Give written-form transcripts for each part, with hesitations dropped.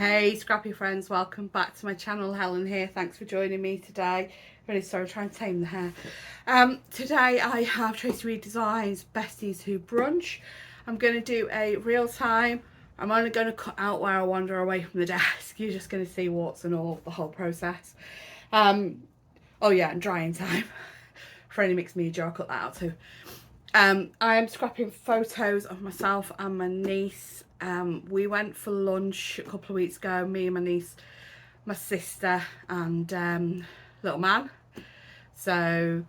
Hey scrappy friends, welcome back to my channel. Helen here, thanks for joining me today. Really sorry, I'm trying to tame the hair. Today I have Traci Reed Designs Besties Who Brunch. I'm going to do a real time. I'm only going to cut out where I wander away from the desk. You're just going to see warts and all, the whole process. Oh yeah, and drying time. For any mixed media, I'll cut that out too. I am scrapping photos of myself and my niece. We went for lunch a couple of weeks ago, me and my niece, my sister and little man. So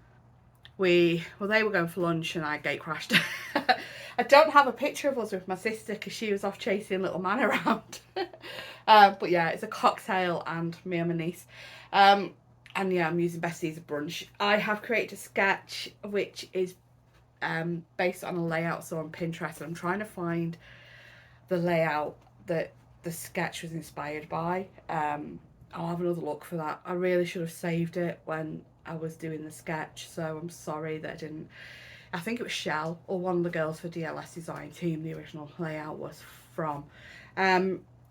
they were going for lunch and I gate crashed. I don't have a picture of us with my sister because she was off chasing little man around. But yeah, it's a cocktail and me and my niece. And yeah, I'm using Besties as a brunch. I have created a sketch which is based on a layout I saw on Pinterest. I'm trying to find the layout that the sketch was inspired by. I'll have another look for that. I really should have saved it when I was doing the sketch, so I'm sorry that I didn't. I think it was Shell or one of the girls for DLS Design Team the original layout was from.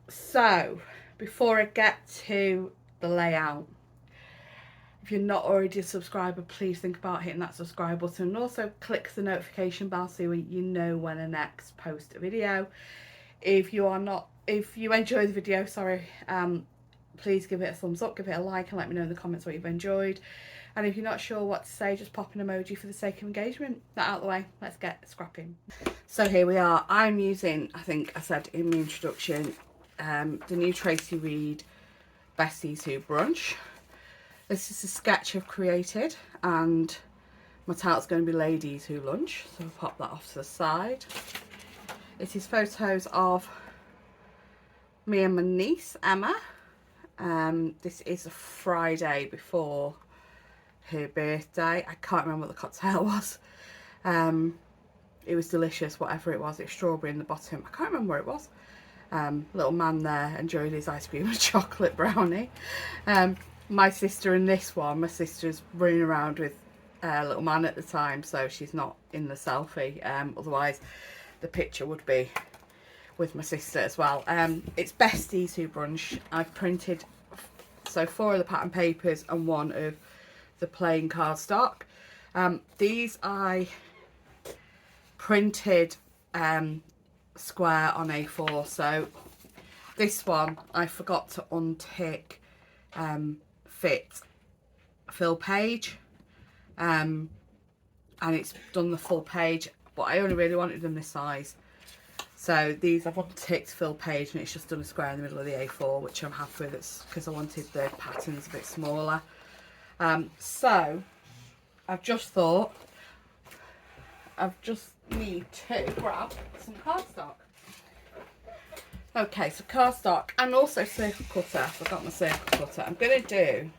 So before I get to the layout, if you're not already a subscriber, please think about hitting that subscribe button and also click the notification bell so you know when I next post a video. If you enjoy the video, please give it a thumbs up, give it a like and let me know in the comments what you've enjoyed. And if you're not sure what to say, just pop an emoji for the sake of engagement. That out of the way, let's get scrapping. So here we are. I'm using, I think I said in the introduction, the new Traci Reed Besties Who Brunch. This is a sketch I've created and my title's going to be Ladies Who Lunch, so I'll pop that off to the side. It is photos of me and my niece Emma. This is a Friday before her birthday. I can't remember what the cocktail was. It was delicious, whatever it was. It's strawberry in the bottom. I can't remember what it was. Little man there enjoyed his ice cream and chocolate brownie. My sister in this one, my sister's running around with little man at the time, so she's not in the selfie. Otherwise the picture would be with my sister as well. It's Besties Who Brunch. I've printed 4 of the pattern papers and 1 of the plain cardstock. These I printed square on A4. So this one I forgot to untick fit fill page, and it's done the full page, but I only really wanted them this size. So these I've unticked fill page and it's just done a square in the middle of the A4, which I'm happy with. It's because I wanted the patterns a bit smaller. So I've just thought need to grab some cardstock. Okay, so cardstock and also circle cutter. I forgot my circle cutter. I'm going to do,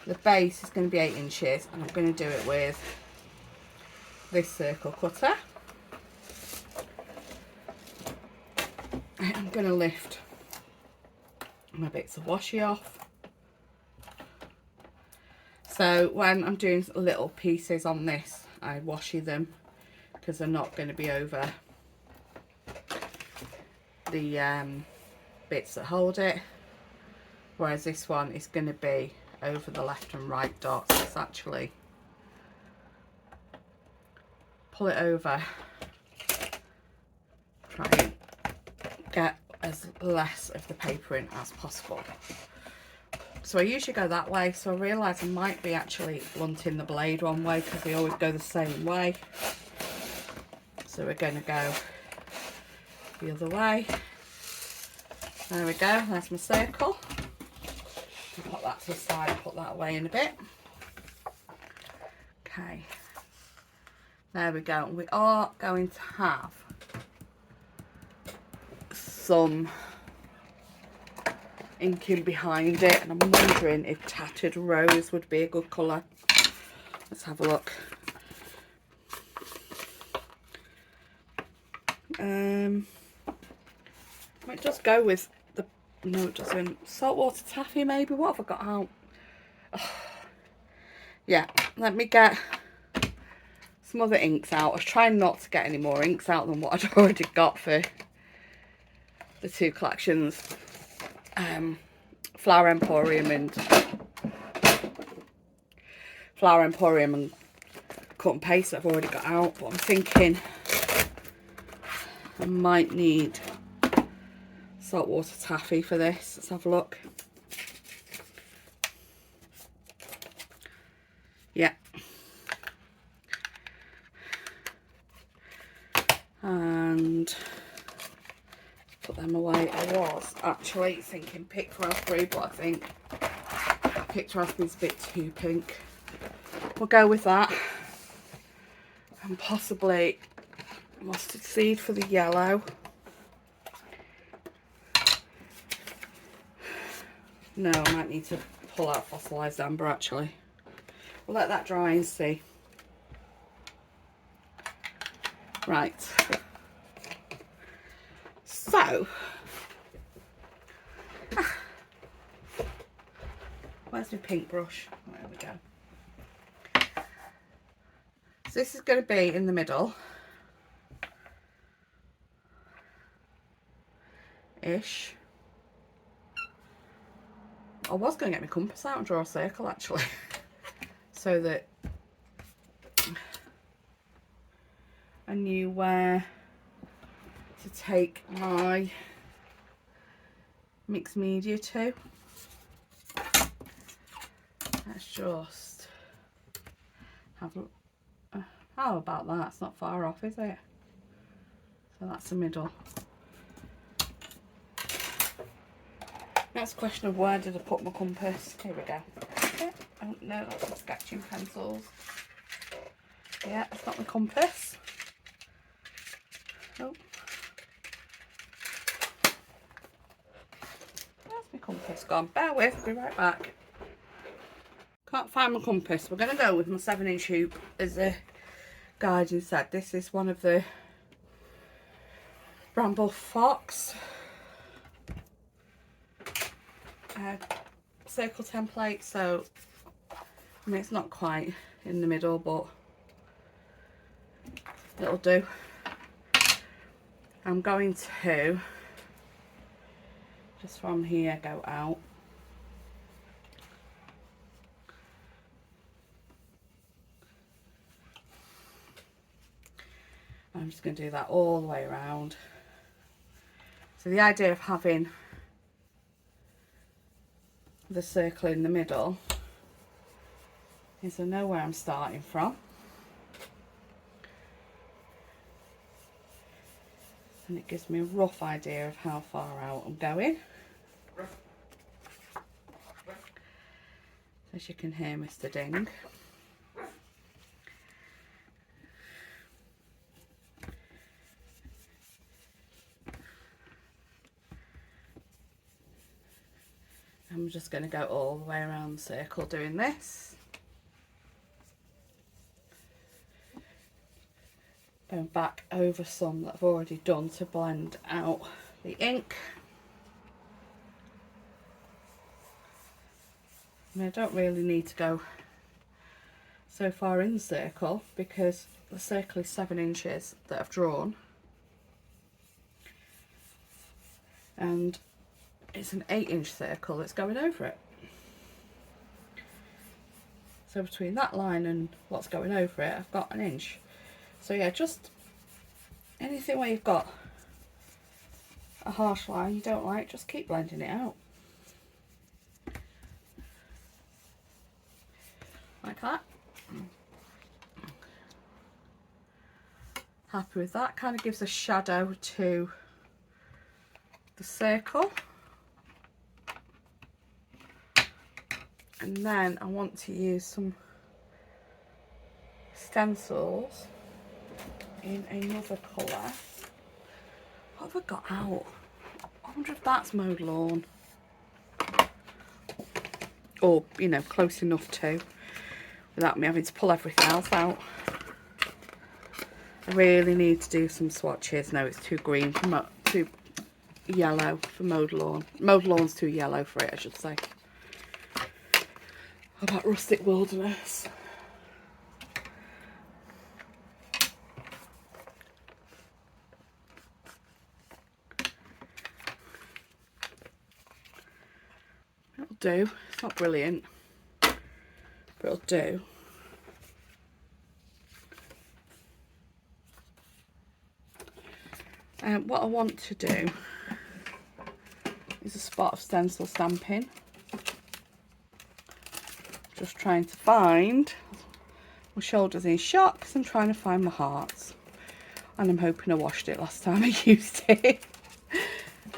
the base is going to be 8 inches and I'm going to do it with this circle cutter. I'm going to lift my bits of washi off. So when I'm doing little pieces on this, I washi them because they're not going to be over the bits that hold it, whereas this one is going to be over the left and right dots. It's actually pull it over, try and get as less of the paper in as possible. So I usually go that way, so I realise I might be actually blunting the blade one way because they always go the same way. So we're going to go the other way. There we go, there's my circle. I'll put that to the side, put that away in a bit. Okay, there we go. We are going to have some inking behind it, and I'm wondering if tattered rose would be a good colour. Let's have a look. Might just go with the, no it doesn't, saltwater taffy maybe. What have I got out? Oh. Yeah, let me get some other inks out. I was trying not to get any more inks out than what I'd already got for the two collections, Flower Emporium and cut and paste that I've already got out, but I'm thinking I might need saltwater taffy for this. Let's have a look. Yeah. And put them away. I was actually thinking picked raspberry, but I think picked raspberry's a bit too pink. We'll go with that. And possibly mustard seed for the yellow. No, I might need to pull out fossilised amber actually. We'll let that dry and see. Right. So, where's my pink brush? There we go. So this is going to be in the middle. Ish. I was going to get my compass out and draw a circle actually. So that I knew where to take my mixed media to. Let's just have a how about that? It's not far off, is it? So that's the middle. Next question of where did I put my compass? Here we go. Oh no, that's my sketching pencils. Yeah, that's not my compass. Oh. Where's my compass gone? Bear with, I'll be right back. Can't find my compass. We're going to go with my 7-inch hoop as the guardian said. This is one of the Bramble Fox circle template, so I mean it's not quite in the middle, but it'll do. I'm going to just from here go out. I'm just going to do that all the way around. So the idea of having the circle in the middle is I know where I'm starting from, and it gives me a rough idea of how far out I'm going. As you can hear Mr. Ding. I'm just going to go all the way around the circle doing this. Going back over some that I've already done to blend out the ink. I mean, I don't really need to go so far in the circle because the circle is 7 inches that I've drawn. And it's an 8-inch circle that's going over it. So between that line and what's going over it, I've got 1 inch. So yeah, just anything where you've got a harsh line you don't like, just keep blending it out. Like that. Happy with that. Kind of gives a shadow to the circle. And then I want to use some stencils in another colour. What have I got out? I wonder if that's mowed lawn. Or, you know, close enough to, without me having to pull everything else out. I really need to do some swatches. No, it's too green, too yellow for mowed lawn. Mowed lawn's too yellow for it, I should say. How about rustic wilderness? do. It's not brilliant, but it'll do. What I want to do is a spot of stencil stamping. Just trying to find, my shoulder's in shock because I'm trying to find my hearts. And I'm hoping I washed it last time I used it.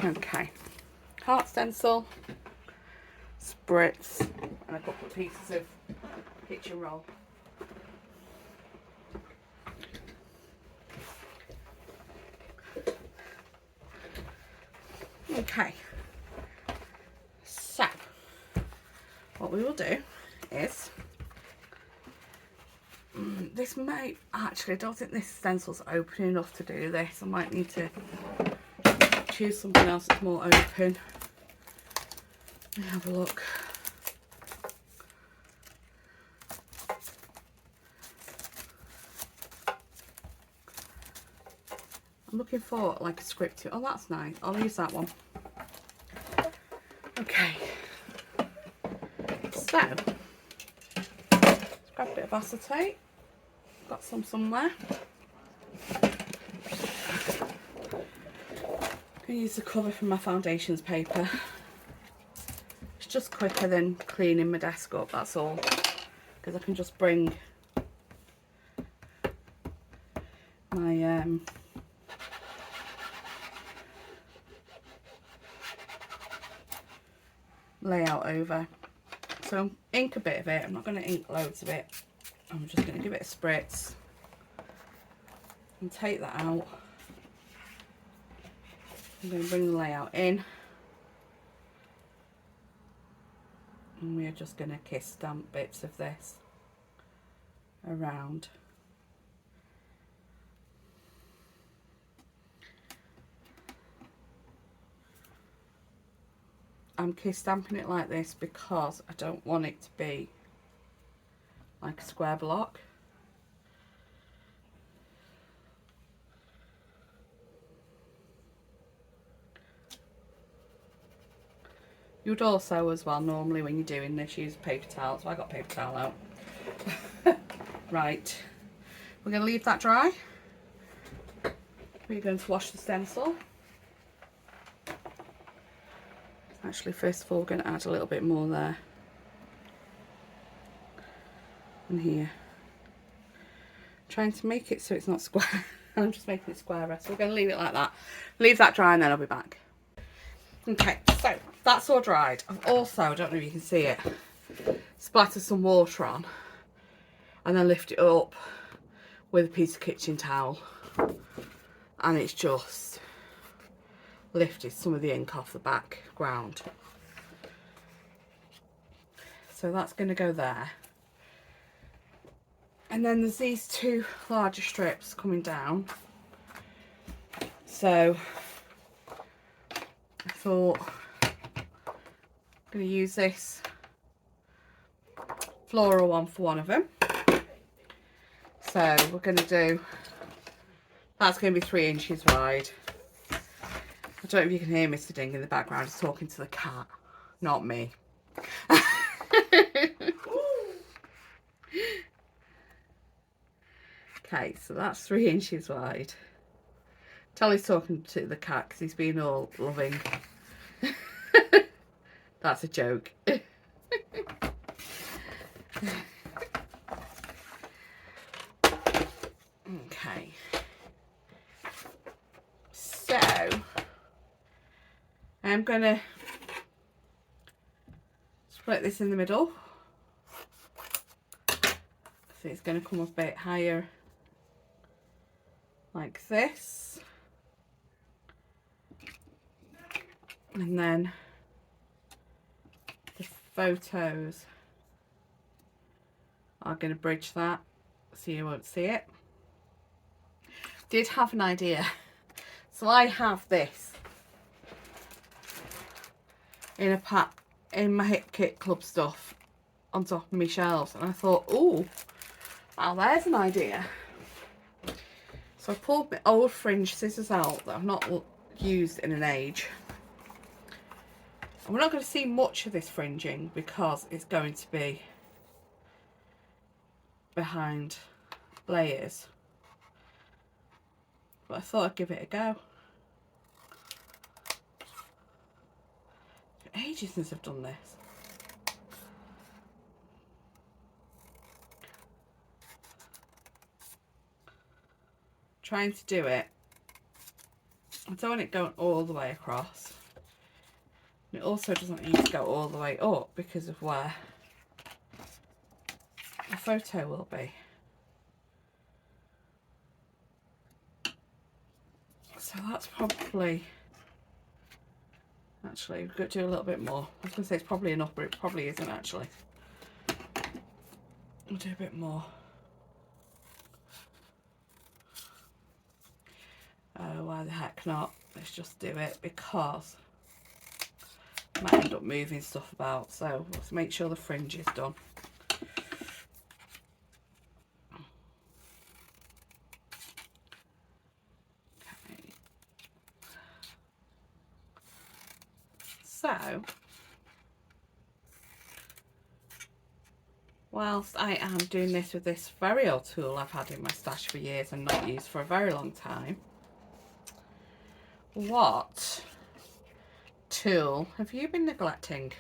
Okay. Heart stencil, spritz, and a couple of pieces of kitchen roll. Okay, so what we will do is, this might actually, I don't think this stencil's open enough to do this. I might need to choose something else that's more open. Let me have a look. I'm looking for like a script. Oh, that's nice. I'll use that one. Okay. So, let's grab a bit of acetate. Got some somewhere. I'm going to use the cover from my foundations paper. It's just quicker than cleaning my desk up, that's all. Because I can just bring my layout over. So ink a bit of it. I'm not going to ink loads of it. I'm just going to give it a spritz and take that out. I'm going to bring the layout in, and we're just going to kiss stamp bits of this around. I'm kiss stamping it like this because I don't want it to be like a square block. You would also, as well, normally when you're doing this, use a paper towel. So I got a paper towel out. Right, we're going to leave that dry. We're going to wash the stencil. Actually, first of all, we're going to add a little bit more there and here. Trying to make it so it's not square. I'm just making it squarer, so we're going to leave it like that. Leave that dry and then I'll be back. Okay, so that's all dried. I've also, I don't know if you can see it, splattered some water on and then lift it up with a piece of kitchen towel, and it's just lifted some of the ink off the background. So that's going to go there. And then there's these two larger strips coming down. So I thought I'm going to use this floral one for one of them. So we're going to do, that's going to be 3 inches wide. I don't know if you can hear Mr. Ding in the background. He's talking to the cat, not me. Okay, so that's 3 inches wide. Tolly's talking to the cat because he's been all loving. That's a joke. Okay. So I'm gonna split this in the middle. So it's gonna come up a bit higher like this. And then the photos are going to bridge that so you won't see it. Did have an idea. So I have this in a pack in my Hit Kit Club stuff on top of my shelves, and I thought, oh, well, there's an idea. So I pulled my old fringe scissors out that I've not used in an age. And we're not going to see much of this fringing because it's going to be behind layers. But I thought I'd give it a go. It's been ages since I've done this. Trying to do it. I don't want it going all the way across. It also doesn't need to go all the way up because of where the photo will be. So that's probably, actually we've got to do a little bit more. I was going to say it's probably enough, but it probably isn't actually. We'll do a bit more. Oh, why the heck not? Let's just do it because I might end up moving stuff about, so let's make sure the fringe is done. Okay. So, whilst I am doing this with this very old tool I've had in my stash for years and not used for a very long time, what tool have you been neglecting?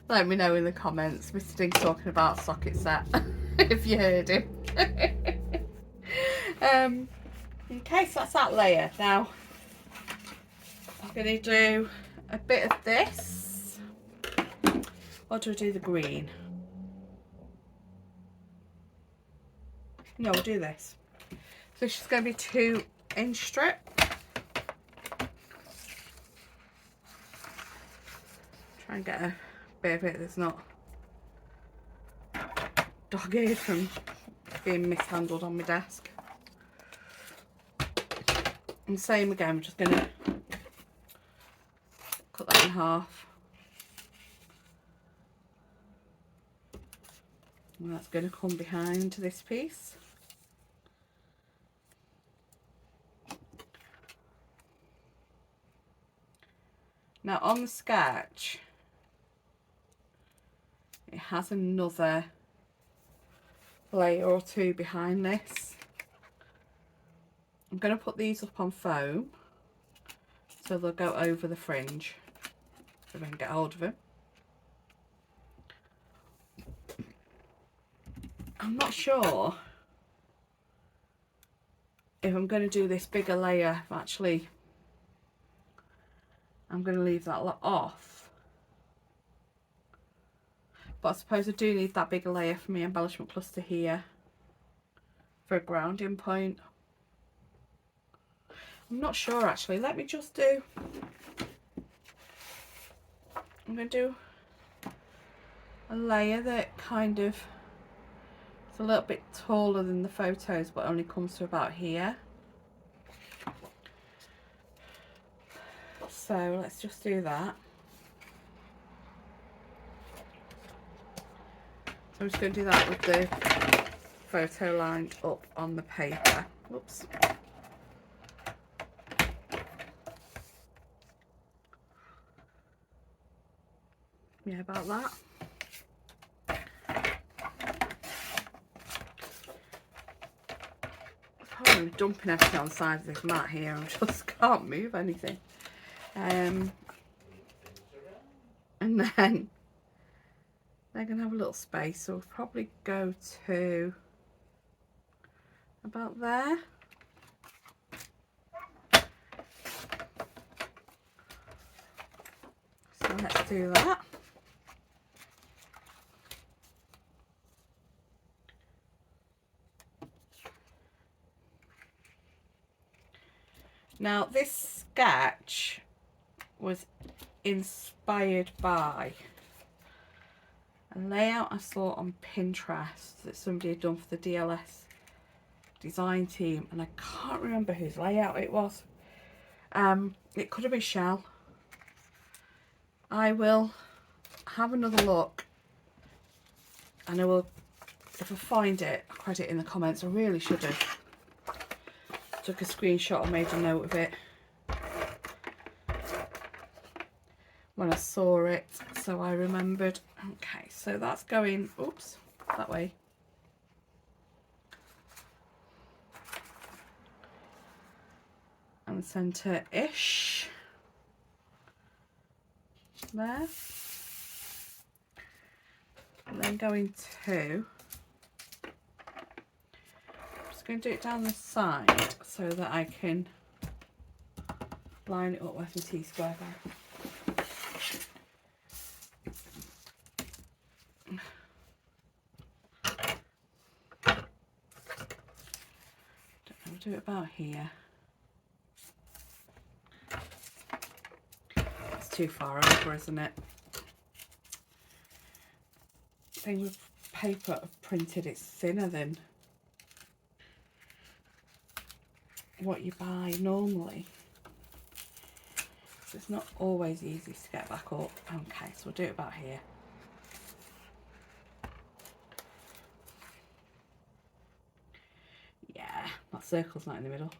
Let me know in the comments. Mr. Ding's talking about socket set if you heard him. Okay, so that's that layer. Now I'm going to do a bit of this, or do I do the green? No, we'll do this. So this is going to be 2-inch strip. Try and get a bit of it that's not dog-eared from being mishandled on my desk. And same again, I'm just going to cut that in half. And that's going to come behind this piece. Now on the sketch, it has another layer or two behind this. I'm going to put these up on foam so they'll go over the fringe if I can get hold of them. I'm not sure if I'm going to do this bigger layer. Actually, I'm going to leave that lot off. But I suppose I do need that bigger layer for my embellishment cluster here for a grounding point. I'm not sure actually. Let me just do, I'm going to do a layer that kind of is a little bit taller than the photos but only comes to about here. So let's just do that. So I'm just going to do that with the photo lined up on the paper. Whoops. Yeah, about that. I'm dumping everything on the side of this mat here. I just can't move anything. And then they're going to have a little space, so we'll probably go to about there. So let's do that. Now this sketch was inspired by a layout I saw on Pinterest that somebody had done for the DLS design team, and I can't remember whose layout it was. It could have been Shell. I will have another look and I will, if I find it, I'll credit it in the comments. I really should have took a screenshot or made a note of it. when I saw it, so I remembered. Okay, so that's going, oops, that way. And centre-ish. There. And then going to, I'm just going to do it down the side so that I can line it up with my T-square bag. I'll do it about here. It's too far over, isn't it? The thing with paper I've printed, it's thinner than what you buy normally. So it's not always easy to get back up. Okay, so we'll do it about here. Yeah, that circle's not in the middle.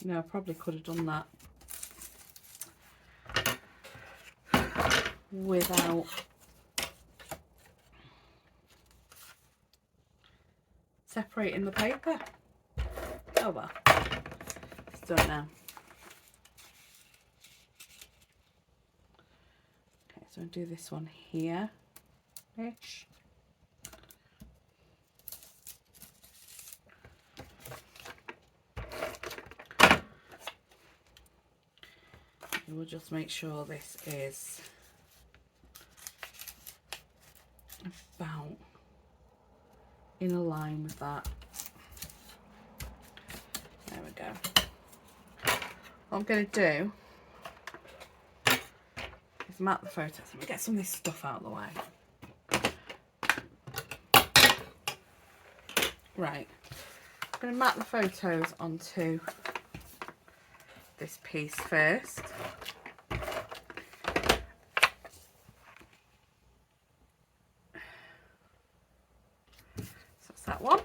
You know, I probably could have done that without separating the paper. Oh well, it's done now. Okay, so I'll do this one here-ish. We'll just make sure this is about in a line with that. There we go. What I'm going to do is map the photos. Let me get some of this stuff out of the way. Right, I'm going to map the photos onto this piece first. So that's that one.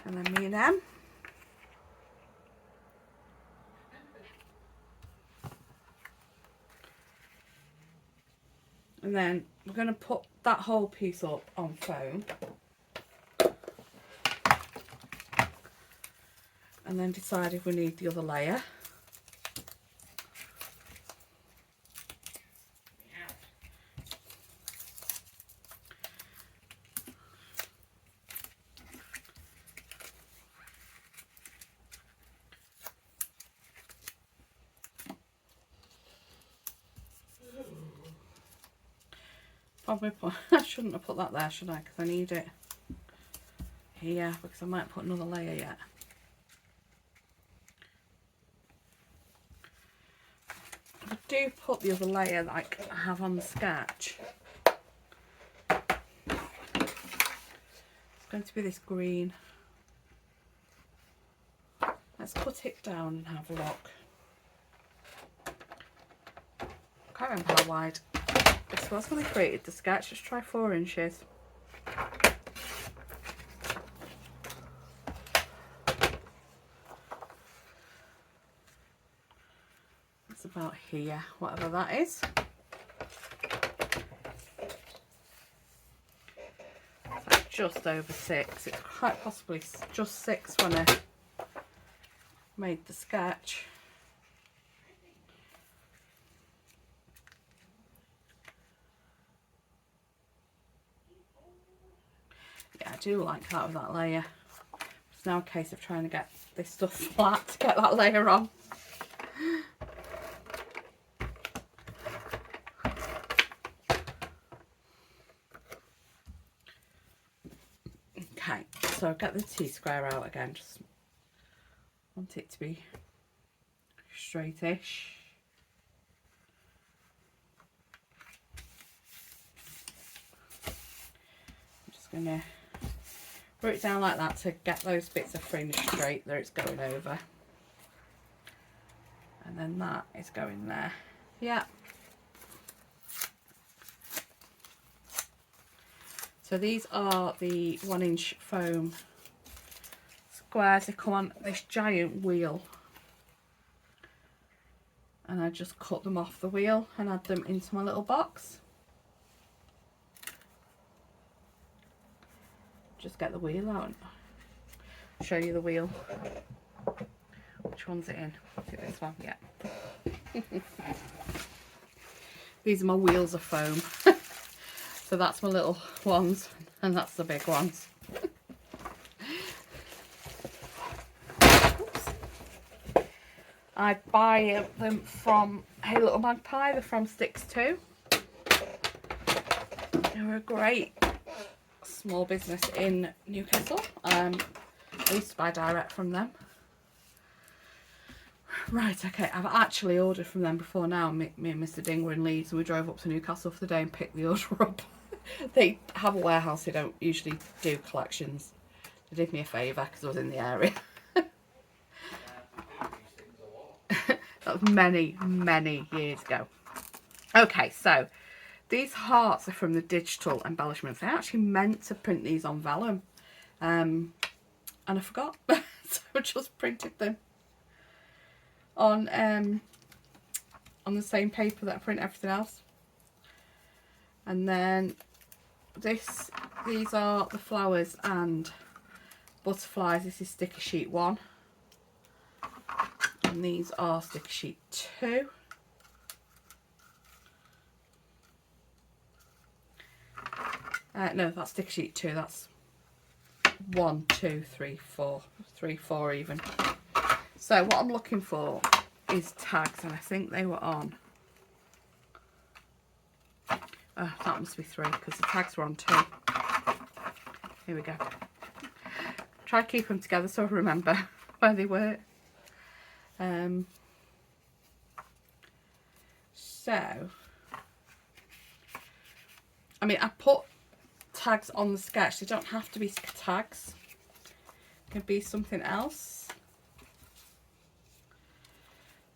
And then me and them. And then we're going to put that whole piece up on foam. And then decide if we need the other layer. Probably put, I shouldn't have put that there, should I? Because I need it here, because I might put another layer yet. I do put the other layer like I have on the sketch. It's going to be this green. Let's cut it down and have a look. I can't remember how wide this was when I created the sketch. Let's try 4 inches. It's about here, whatever that is. So just over 6. It's quite possibly just 6 when I made the sketch. Yeah, I do like that with that layer. It's now a case of trying to get this stuff flat to get that layer on. Okay, so I'll get the T-square out again. Just want it to be straightish. I'm just going to put it down like that to get those bits of fringe straight that it's going over. And then that is going there. Yeah. So these are the 1-inch foam squares, they come on this giant wheel. And I just cut them off the wheel and add them into my little box. Just get the wheel out and show you the wheel. Which one's it in? Is it this one? Yeah. These are my wheels of foam. So that's my little ones and that's the big ones. I buy them from Hey Little Magpie. They're from Sticks too. They're a great small business in Newcastle. I used to buy direct from them. Right, okay, I've actually ordered from them before now. Me and Mr. Ding were in Leeds and we drove up to Newcastle for the day and picked the order up. They have a warehouse, they don't usually do collections. They did me a favour because I was in the area. That was many, many years ago. Okay, so these hearts are from the digital embellishments. I actually meant to print these on vellum and I forgot. So I just printed them on the same paper that I print everything else. And then these are the flowers and butterflies. This is sticker sheet 1. And these are sticker sheet 2. No, that's sticker sheet 2. That's 1, 2, 3, 4. 3, 4 even. So what I'm looking for is tags, and I think they were on. That must be 3 because the tags were on 2. Here we go. Try to keep them together so I remember where they were. So, I mean, I put tags on the sketch. They don't have to be tags. It could be something else.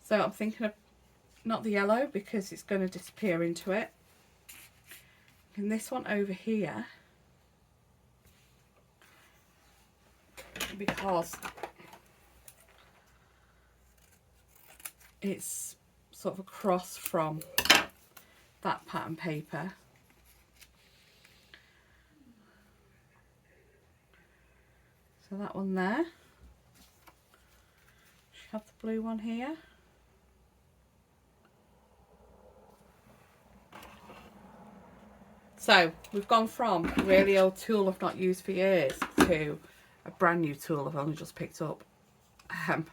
So I'm thinking of not the yellow because it's going to disappear into it. And this one over here, because it's sort of across from that pattern paper. So that one there. Should have the blue one here. So we've gone from a really old tool I've not used for years to a brand new tool I've only just picked up. I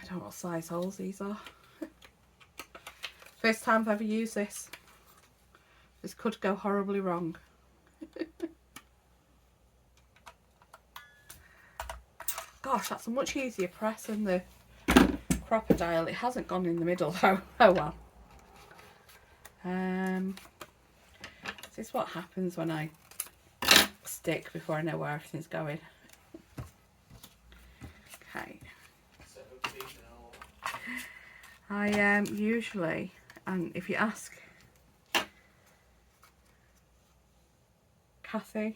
don't know what size holes these are. First time I've ever used this. This could go horribly wrong. Gosh, that's a much easier press than the crocodile. It hasn't gone in the middle though. Oh well. This is what happens when I stick before I know where everything's going. Okay. I usually, and if you ask Catherine,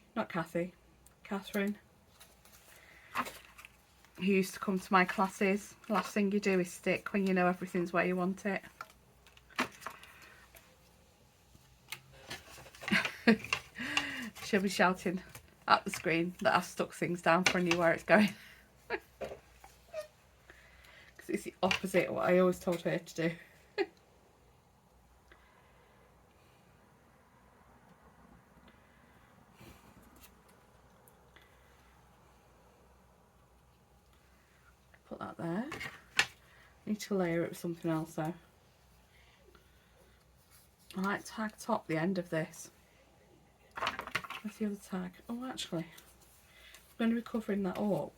who used to come to my classes, the last thing you do is stick when you know everything's where you want it. She'll be shouting at the screen that I've stuck things down for I knew where it's going. Because it's the opposite of what I always told her to do. Put that there. Need to layer it with something else though. I like to tag top the end of this. Where's the other tag? Oh, actually, I'm going to be covering that up.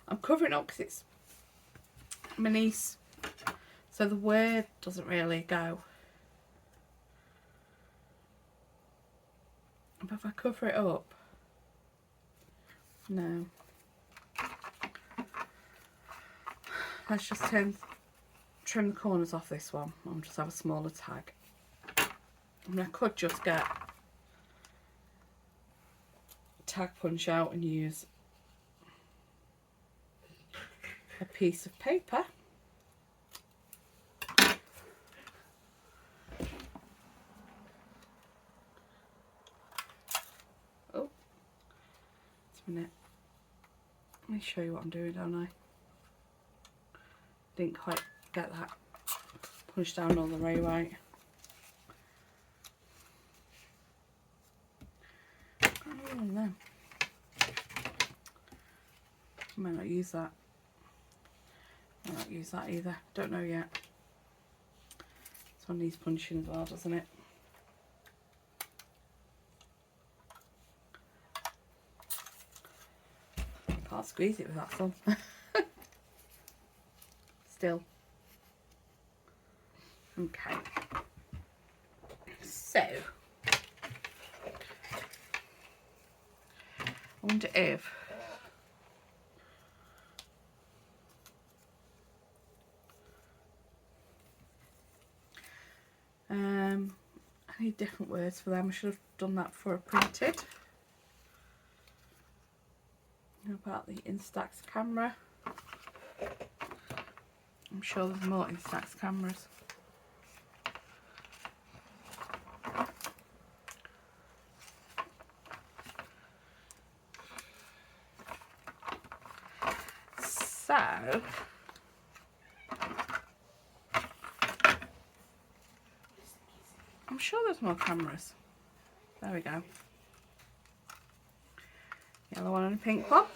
I'm covering it up because it's my niece, so the word doesn't really go. But if I cover it up, no. Let's just trim the corners off this one. I'll just have a smaller tag. And I could just get tag punch out and use a piece of paper. Oh, just a minute. Let me show you what I'm doing, don't I? Didn't quite get that punched down all the way right. Oh no. I might not use that. I might not use that either. Don't know yet. This one needs punching as well, doesn't it? Can't squeeze it with that thumb. Still. Okay. So, I wonder if I need different words for them. I should have done that before I printed. About the Instax camera. I'm sure there's more Instax cameras. So, I'm sure there's more cameras. There we go. Yellow one and a pink one.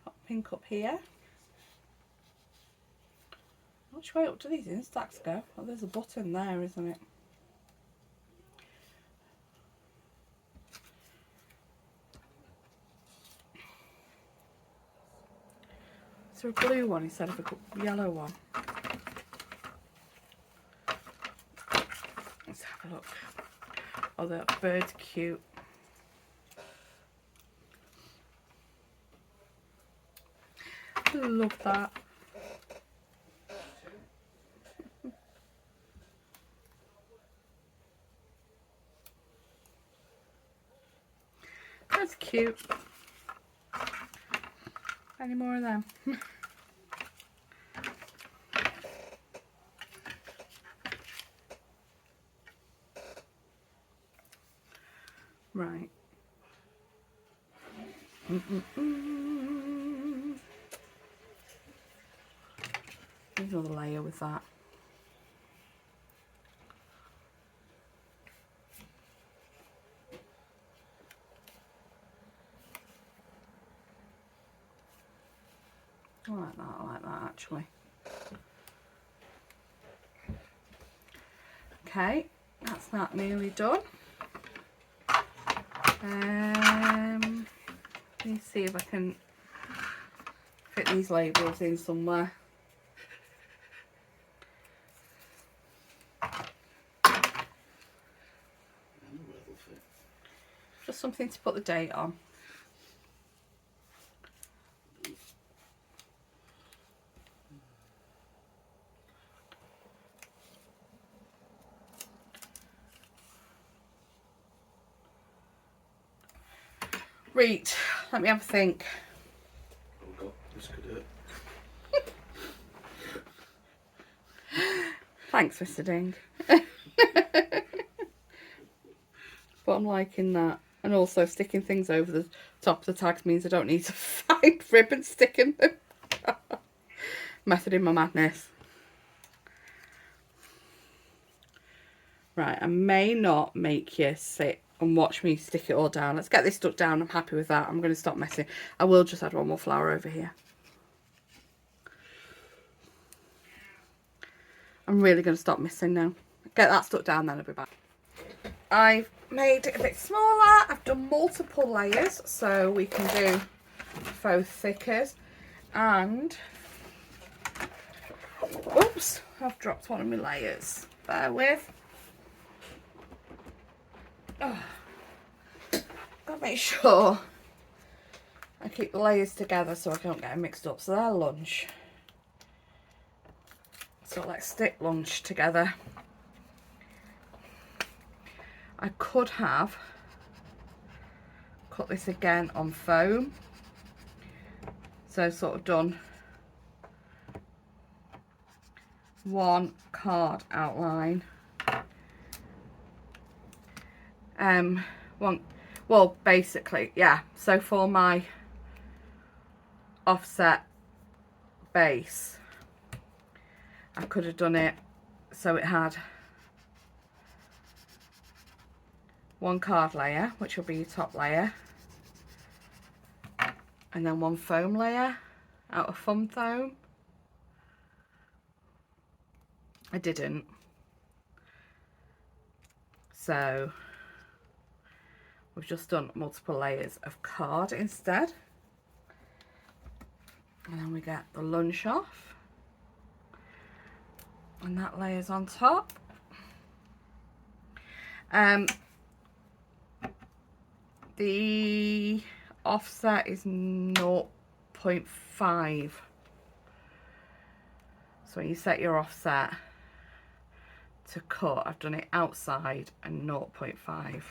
Got pink up here. Which way up do these Instax go? Oh, there's a button there, isn't it? Is there a blue one instead of a yellow one? Let's have a look. Oh, that bird's cute. I love that. That's cute. Any more of them? Right. There's another layer with that. I like that actually. Okay, that's that nearly done. Let me see if I can fit these labels in somewhere. Just something to put the date on. Right, let me have a think. Oh God, this could hurt. Thanks, Mr. Ding. But I'm liking that. And also sticking things over the top of the tags means I don't need to find ribbon sticking them. Method in my madness. Right, I may not make you sit and watch me stick it all down. Let's get this stuck down. I'm happy with that. I'm going to stop messing. I will just add one more flower over here. I'm really going to stop missing now. Get that stuck down, then I'll be back. I've made it a bit smaller. I've done multiple layers, so we can do faux thickers. And, oops, I've dropped one of my layers. Bear with. Oh, gotta make sure I keep the layers together so I don't get them mixed up. So they're lunch. So let's stick lunch together. I could have cut this again on foam, so sort of done one card outline, well basically, yeah, so for my offset base I could have done it so it had one card layer, which will be your top layer, and then one foam layer out of fun foam. I didn't, so we've just done multiple layers of card instead, and then we get the lunch off, and that layers on top. The offset is 0.5, so when you set your offset to cut, I've done it outside and 0.5.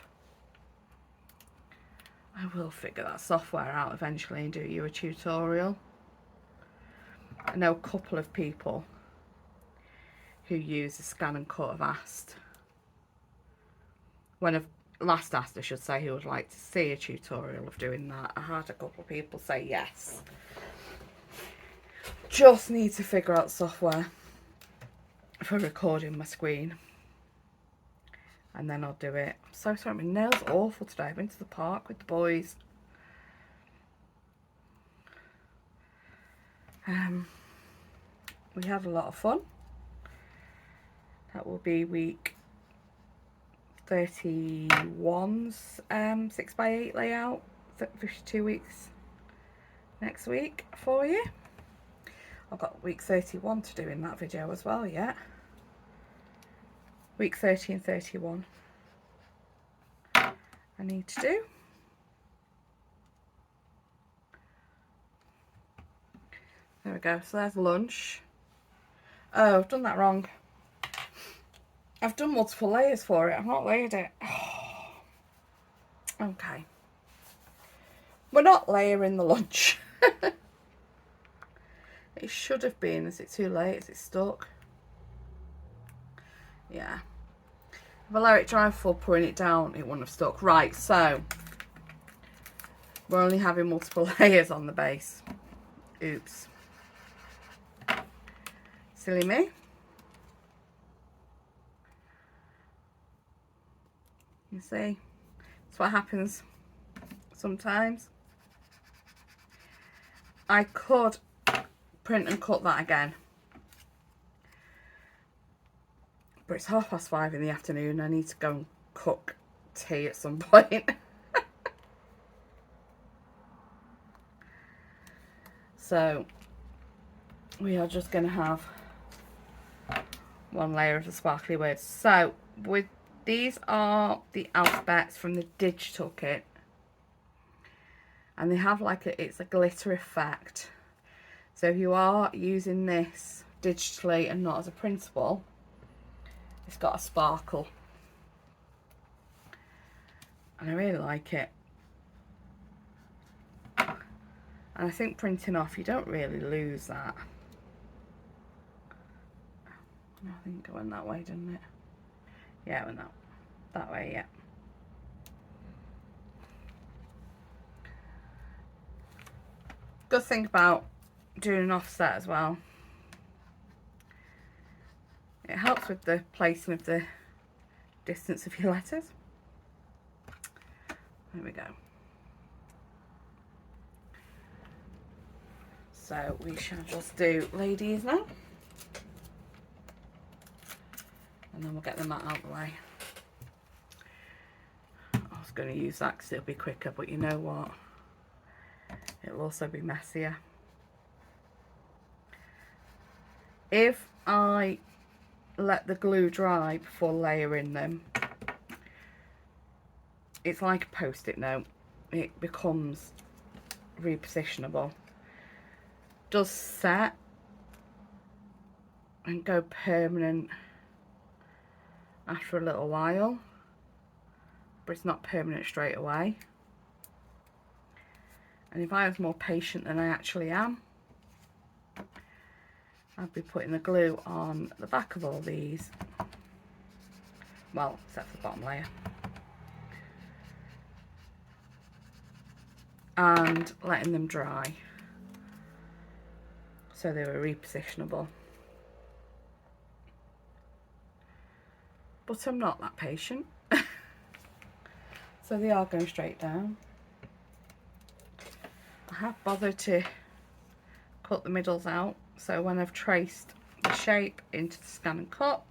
I will figure that software out eventually and do you a tutorial. I know a couple of people who use the scan and cut have asked, when I've last asked I should say, who would like to see a tutorial of doing that. I had a couple of people say yes. Just need to figure out software for recording my screen, and then I'll do it. I'm so sorry, my nails are awful today. I've been to the park with the boys. We had a lot of fun. That will be week 31's 6x8 layout, 52 weeks next week for you. I've got week 31 to do in that video as well yet. Week 30 and 31 I need to do. There we go, so there's lunch. Oh, I've done that wrong. I've done multiple layers for it. I've not layered it. Okay. We're not layering the lunch. It should have been. Is it too late? Is it stuck? Yeah. If I let it dry before pouring it down, it wouldn't have stuck. Right, so we're only having multiple layers on the base. Oops. Silly me. You see? That's what happens sometimes. I could print and cut that again, but it's 5:30 in the afternoon. I need to go and cook tea at some point. So we are just going to have one layer of the sparkly words. So with these are the alphabets from the digital kit, and they have like it's a glitter effect. So if you are using this digitally and not as a printable, it's got a sparkle, and I really like it. And I think printing off, you don't really lose that. I think it went that way, didn't it? Yeah, it went that way, yeah. Good thing about doing an offset as well, it helps with the placing of the distance of your letters. There we go. So we shall just do ladies now, and then we'll get them out of the way. I was going to use that because it'll be quicker, but you know what? It'll also be messier. If I let the glue dry before layering them, it's like a post-it note. It becomes repositionable. Does set and go permanent after a little while, but it's not permanent straight away. And if I was more patient than I actually am, I'd be putting the glue on the back of all these. Well, except for the bottom layer. And letting them dry so they were repositionable. But I'm not that patient. So they are going straight down. I have bothered to cut the middles out, so when I've traced the shape into the scan and cut,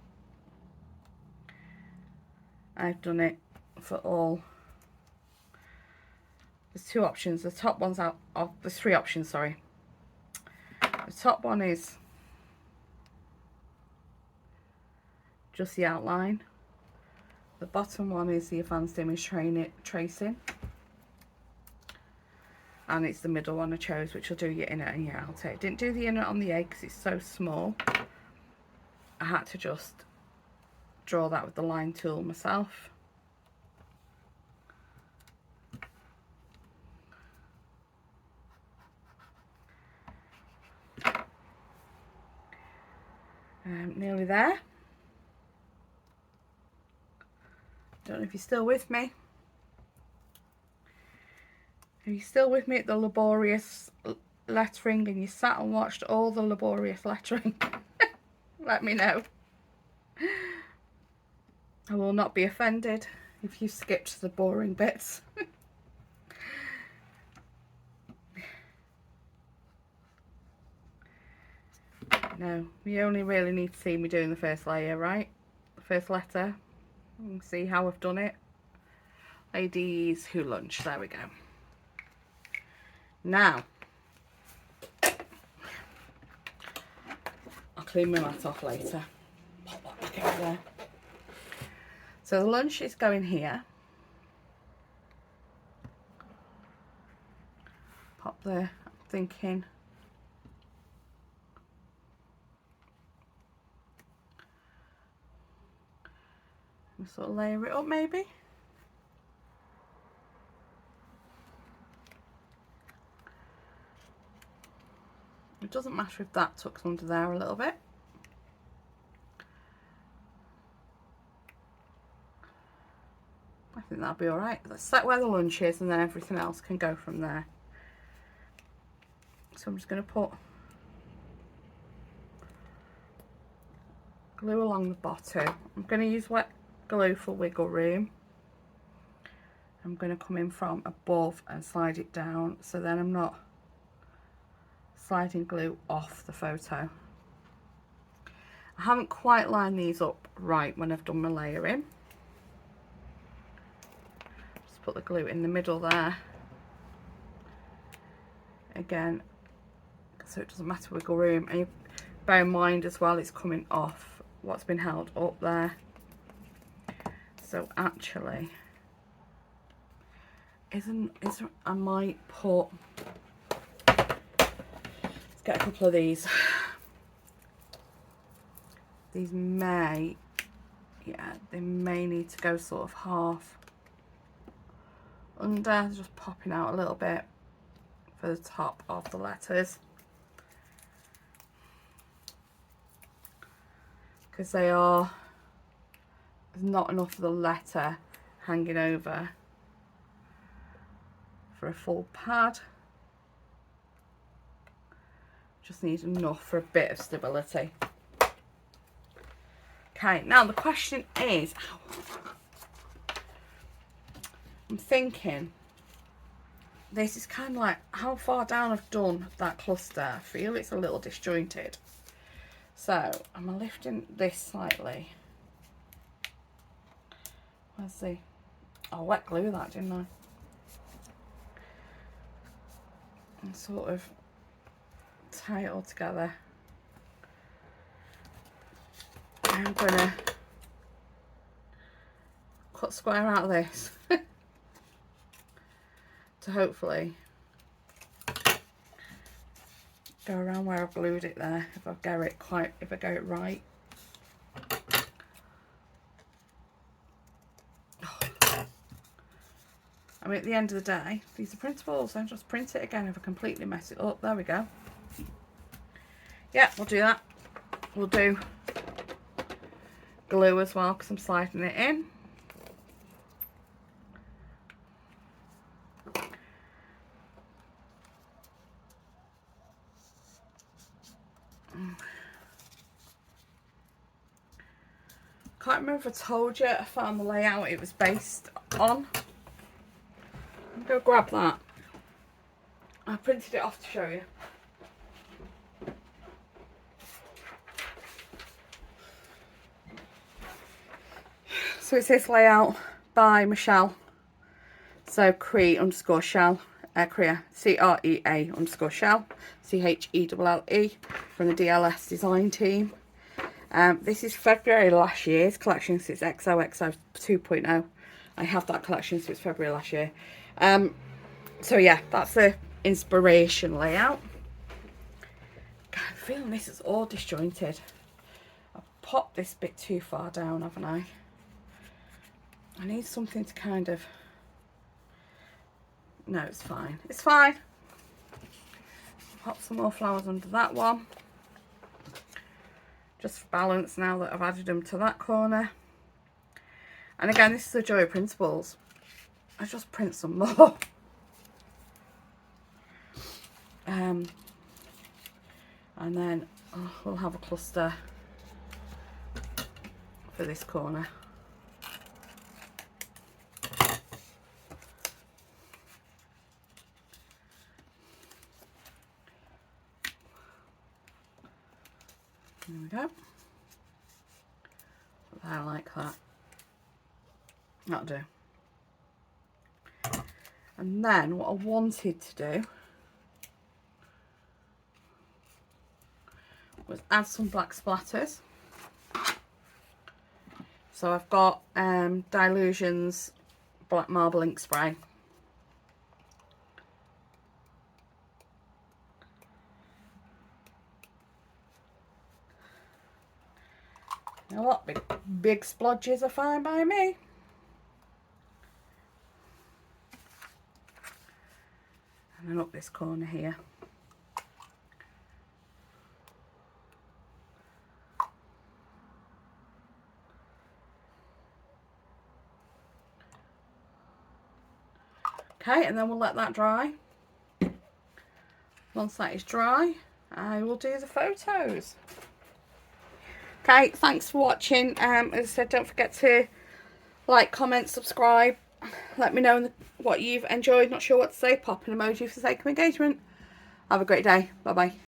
I've done it for all. There's two options. The top one's out of, there's three options, sorry. The top one is just the outline. The bottom one is the advanced image tracing. And it's the middle one I chose, which will do your inner and your outer. I didn't do the inner on the A because it's so small. I had to just draw that with the line tool myself. Nearly there. Don't know if you're still with me. Are you still with me at the laborious lettering and you sat and watched all the laborious lettering? Let me know. I will not be offended if you skipped the boring bits. No, you only really need to see me doing the first layer, right? The first letter. You can see how I've done it. Ladies who lunch. There we go. Now, I'll clean my mat off later. Pop that back over there. So the lunch is going here. Pop there. I'm thinking we'll sort of layer it up maybe. It doesn't matter if that tucks under there a little bit. I think that'll be alright. Let's set where the lunch is and then everything else can go from there. So I'm just going to put glue along the bottom. I'm going to use wet glue for wiggle room. I'm going to come in from above and slide it down, so then I'm not sliding glue off the photo. I haven't quite lined these up right when I've done my layering. Just put the glue in the middle there. Again, so it doesn't matter wiggle room. And you bear in mind as well, it's coming off what's been held up there. So actually, I might put, let's get a couple of these. These may, yeah, they may need to go sort of half under, just popping out a little bit for the top of the letters. Because they are, there's not enough of the letter hanging over for a full pad. Just need enough for a bit of stability. Okay, now the question is, I'm thinking, this is kind of like how far down I've done that cluster. I feel it's a little disjointed. So I'm lifting this slightly. Let's see. I wet glue that, didn't I? And sort of tie it all together. I'm gonna cut square out of this to hopefully go around where I've glued it there, if I get it right. Oh. I mean, at the end of the day, these are printables. I'll just print it again if I completely mess it up. There we go. Yeah, we'll do that. We'll do glue as well because I'm sliding it in. Can't remember if I told you I found the layout it was based on. I'm going to grab that. I printed it off to show you. So it's this layout by Michelle. So Crea_Shell, Crea, CREA_Shell, CHELLE from the DLS design team. This is February last year's collection, so it's XOXO 2.0. I have that collection, so it's February last year. So yeah, that's the inspiration layout. God, I'm feeling this is all disjointed. I've popped this bit too far down, haven't I? I need something to kind of... No, it's fine. It's fine. Pop some more flowers under that one. Just for balance now that I've added them to that corner. And again, this is the joy of printables. I just print some more. And then we'll have a cluster for this corner. There we go. I like that. That'll do. And then what I wanted to do was add some black splatters. So I've got Dilution's black marble ink spray. You know what? Big splodges are fine by me. And then up this corner here. Okay, and then we'll let that dry. Once that is dry, I will do the photos. Okay, thanks for watching. As I said, don't forget to like, comment, subscribe. Let me know what you've enjoyed. Not sure what to say. Pop an emoji for the sake of engagement. Have a great day. Bye bye.